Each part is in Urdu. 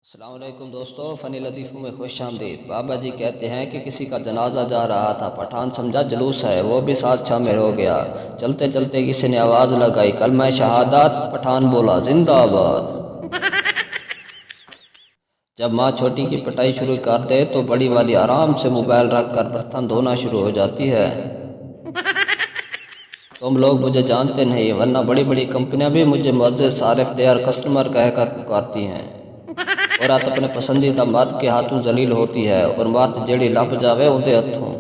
السلام علیکم دوستو، فنی لطیفوں میں خوش آمدید۔ بابا جی کہتے ہیں کہ کسی کا جنازہ جا رہا تھا، پٹھان سمجھا جلوس ہے، وہ بھی ساتھ شامل ہو گیا۔ چلتے چلتے کسی نے آواز لگائی، کلمہ شہادت۔ پٹھان بولا، زندہ آباد۔ جب ماں چھوٹی کی پٹائی شروع کر دے تو بڑی والی آرام سے موبائل رکھ کر برتن دھونا شروع ہو جاتی ہے۔ تم لوگ مجھے جانتے نہیں، ورنہ بڑی بڑی کمپنیاں بھی مجھے معزز صارف ڈیئر کسٹمر کہہ کر پکارتی ہیں۔ عورت اپنے پسندیدہ مرد کے ہاتھوں ذلیل ہوتی ہے، اور مرد جیڑی لب جاوے اندے ہتھوں۔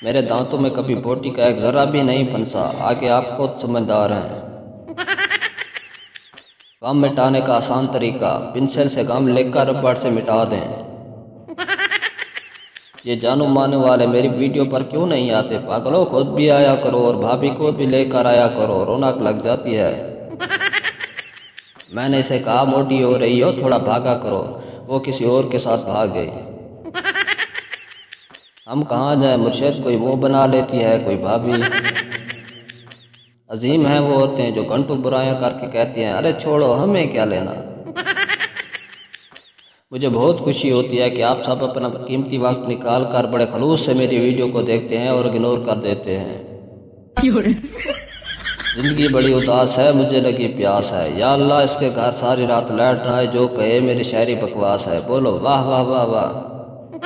میرے دانتوں میں کبھی بوٹی کا ایک ذرہ بھی نہیں پھنسا، آگے آپ خود سمجھدار ہیں۔ غم مٹانے کا آسان طریقہ، پنسل سے غم لکھ کر ربڑ سے مٹا دیں۔ یہ جانو مانے والے میری ویڈیو پر کیوں نہیں آتے؟ پاگلوں، خود بھی آیا کرو اور بھابھی کو بھی لے کر آیا کرو، رونق لگ جاتی ہے۔ میں نے اسے کہا، موٹی ہو رہی ہو، تھوڑا بھاگا کرو۔ وہ کسی اور کے ساتھ بھاگ گئی۔ ہم کہاں جائیں مرشد، کوئی منہ بنا لیتی ہے، کوئی بھابھی۔ عظیم ہیں وہ عورتیں جو گھنٹوں برائیاں کر کے کہتی ہیں، ارے چھوڑو، ہمیں کیا لینا۔ مجھے بہت خوشی ہوتی ہے کہ آپ سب اپنا قیمتی وقت نکال کر بڑے خلوص سے میری ویڈیو کو دیکھتے ہیں اور اگنور کر دیتے ہیں۔ زندگی بڑی اداس ہے، مجھے لگی پیاس ہے، یا اللہ اس کے گھر ساری رات لائٹ نہ آئے، جو کہے میری شاعری بکواس ہے۔ بولو واہ واہ واہ واہ۔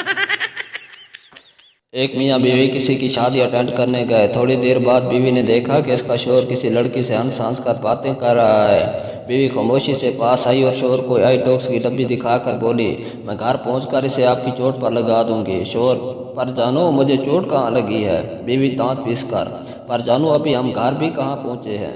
ایک میاں بیوی کسی کی شادی اٹینڈ کرنے گئے۔ تھوڑی دیر بعد بیوی نے دیکھا کہ اس کا شوہر کسی لڑکی سے ہنس ہنس کر باتیں کر رہا ہے۔ بیوی خاموشی سے پاس آئی اور شوہر کو آئی ڈاکس کی ڈبی دکھا کر بولی، میں گھر پہنچ کر اسے آپ کی چوٹ پر لگا دوں گی۔ شوہر، پر جانو مجھے چوٹ کہاں لگی ہے؟ بیوی دانت پیس کر، پر جانو ابھی ہم گھر بھی کہاں پہنچے ہیں۔